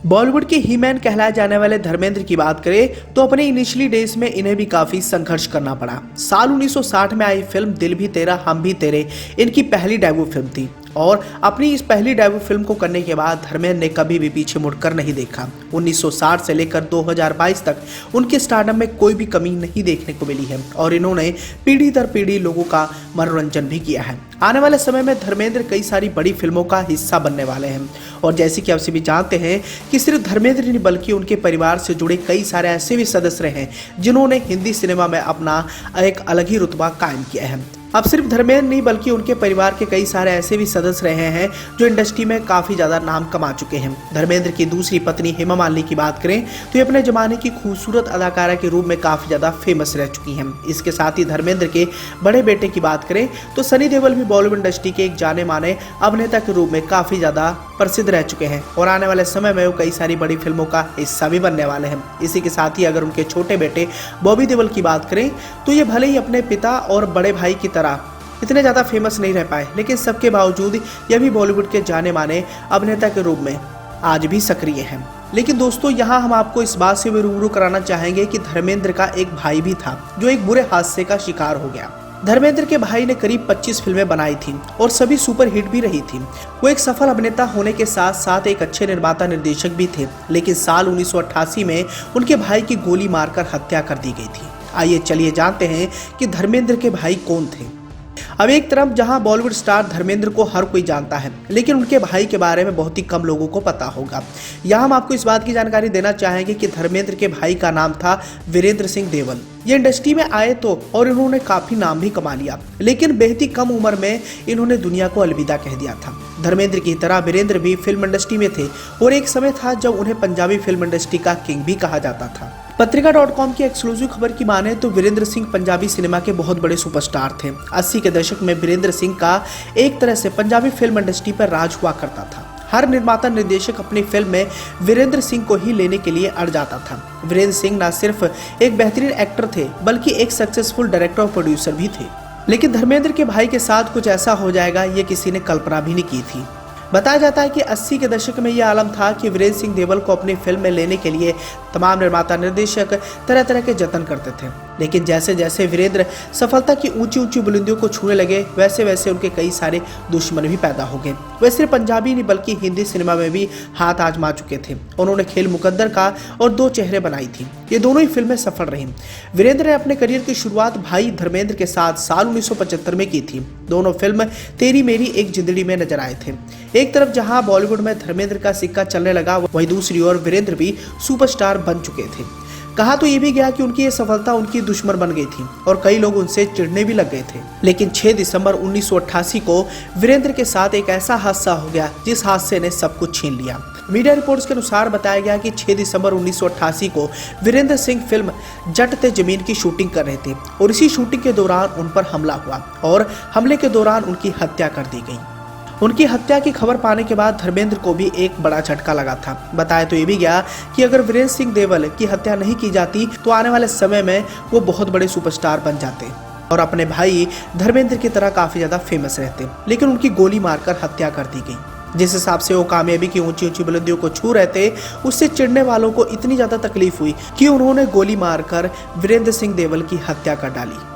बॉलीवुड के ही मैन कहलाए जाने वाले धर्मेंद्र की बात करें तो अपने इनिशियली डेज में इन्हें भी काफी संघर्ष करना पड़ा। साल 1960 में आई फिल्म दिल भी तेरा हम भी तेरे इनकी पहली डेब्यू फिल्म थी और अपनी इस पहली डेब्यू फिल्म को करने के बाद धर्मेंद्र ने कभी भी पीछे मुड़कर नहीं देखा। 1960 से लेकर 2022 तक उनके स्टारडम में कोई भी कमी नहीं देखने को मिली है और इन्होंने पीढ़ी दर पीढ़ी लोगों का मनोरंजन भी किया है। आने वाले समय में धर्मेंद्र कई सारी बड़ी फिल्मों का हिस्सा बनने वाले हैं और जैसे कि आप सभी जानते हैं कि सिर्फ धर्मेंद्र नहीं बल्कि उनके परिवार से जुड़े कई सारे ऐसे भी सदस्य रहे हैं जिन्होंने हिंदी सिनेमा में अपना एक अलग ही रुतबा कायम किया है। अब सिर्फ धर्मेंद्र नहीं बल्कि उनके परिवार के कई सारे ऐसे भी सदस्य रहे हैं जो इंडस्ट्री में काफी ज्यादा नाम कमा चुके हैं। धर्मेंद्र की दूसरी पत्नी हेमा मालिनी की बात करें तो ये अपने जमाने की खूबसूरत अदाकारा के रूप में काफी ज्यादा फेमस रह चुकी हैं। इसके साथ ही धर्मेंद्र के बड़े बेटे की बात करें तो सनी देओल भी बॉलीवुड इंडस्ट्री के एक जाने माने अभिनेता के रूप में काफी ज्यादा प्रसिद्ध रह चुके हैं और आने वाले समय में वो कई सारी बड़ी फिल्मों का हिस्सा भी बनने वाले हैं। इसी के साथ ही अगर उनके छोटे बेटे बॉबी देओल की बात करें तो ये भले ही अपने पिता और बड़े भाई की तरह इतने ज़्यादा फेमस नहीं रह पाए, लेकिन सबके बावजूद ये भी बॉलीवुड के जाने माने अभिनेता के रूप में आज भी सक्रिय हैं। लेकिन दोस्तों यहाँ हम आपको इस बात से भी रूबरू कराना चाहेंगे कि धर्मेंद्र का एक भाई भी था जो एक बुरे हादसे का शिकार हो गया। धर्मेंद्र के भाई ने करीब 25 फिल्में बनाई थी और सभी सुपर हिट भी रही थी। वो एक सफल अभिनेता होने के साथ साथ एक अच्छे निर्माता निर्देशक भी थे, लेकिन साल 1988 में उनके भाई की गोली मारकर हत्या कर दी गई थी। आइए चलिए जानते हैं कि धर्मेंद्र के भाई कौन थे। अब एक तरफ जहां बॉलीवुड स्टार धर्मेंद्र को हर कोई जानता है, लेकिन उनके भाई के बारे में बहुत ही कम लोगों को पता होगा। यहाँ हम आपको इस बात की जानकारी देना चाहेंगे कि धर्मेंद्र के भाई का नाम था वीरेंद्र सिंह देओल। ये इंडस्ट्री में आए तो और इन्होंने काफी नाम भी कमा लिया, लेकिन बेहद ही कम उम्र में इन्होंने दुनिया को अलविदा कह दिया था। धर्मेंद्र की तरह वीरेंद्र भी फिल्म इंडस्ट्री में थे और एक समय था जब उन्हें पंजाबी फिल्म इंडस्ट्री का किंग भी कहा जाता था। पत्रिका.com की एक्सक्लूसिव खबर की माने तो वीरेंद्र सिंह पंजाबी सिनेमा के बहुत बड़े सुपरस्टार थे। 80 के दशक में वीरेंद्र सिंह का एक तरह से पंजाबी फिल्म इंडस्ट्री पर राज हुआ करता था। हर निर्माता निर्देशक अपनी फिल्म में वीरेंद्र सिंह को ही लेने के लिए अड़ जाता था। वीरेंद्र सिंह न सिर्फ एक बेहतरीन एक्टर थे बल्कि एक सक्सेसफुल डायरेक्टर और प्रोड्यूसर भी थे। लेकिन धर्मेंद्र के भाई के साथ कुछ ऐसा हो जाएगा ये किसी ने कल्पना भी नहीं की थी। बताया जाता है कि 80 के दशक में यह आलम था कि वीरेंद्र सिंह देओल को अपनी फिल्म में लेने के लिए तमाम निर्माता निर्देशक तरह तरह के जतन करते थे, लेकिन जैसे जैसे वीरेंद्र सफलता की ऊंची ऊंची बुलंदियों को छूने लगे वैसे वैसे उनके कई सारे दुश्मन भी पैदा हो गए। वे सिर्फ पंजाबी नहीं बल्कि हिंदी सिनेमा में भी हाथ आजमा चुके थे। उन्होंने खेल मुकद्दर का और दो चेहरे बनाई थी। ये दोनों ही फिल्में सफल रहीं। वीरेंद्र ने अपने करियर की शुरुआत भाई धर्मेंद्र के साथ साल 1975 में की थी। दोनों फिल्म तेरी मेरी एक जिंदड़ी में नजर आए थे। एक तरफ जहां बॉलीवुड में धर्मेंद्र का सिक्का चलने लगा, वहीं दूसरी ओर वीरेंद्र भी सुपरस्टार बन चुके थे। कहा तो ये भी गया कि उनकी ये सफलता उनकी दुश्मन बन गई थी और कई लोग उनसे चिढ़ने भी लग गए थे। लेकिन 6 दिसंबर 1988 को वीरेंद्र के साथ एक ऐसा हादसा हो गया जिस हादसे ने सब कुछ छीन लिया। मीडिया रिपोर्ट्स के अनुसार बताया गया कि 6 दिसंबर 1988 को वीरेंद्र सिंह फिल्म जट ते जमीन की शूटिंग कर रहे थे और इसी शूटिंग के दौरान उन पर हमला हुआ और हमले के दौरान उनकी हत्या कर दी गई। उनकी हत्या की खबर पाने के बाद धर्मेंद्र को भी एक बड़ा झटका लगा था। बताया तो ये भी गया कि अगर वीरेंद्र सिंह देओल की हत्या नहीं की जाती तो आने वाले समय में वो बहुत बड़े सुपरस्टार बन जाते और अपने भाई धर्मेंद्र की तरह काफी ज्यादा फेमस रहते, लेकिन उनकी गोली मारकर हत्या कर दी गई। जिस हिसाब से वो कामयाबी की ऊंची ऊंची बुलंदियों को छू रहे थे, उससे चिढ़ने वालों को इतनी ज्यादा तकलीफ हुई कि उन्होंने गोली मारकर वीरेंद्र सिंह देओल की हत्या कर डाली।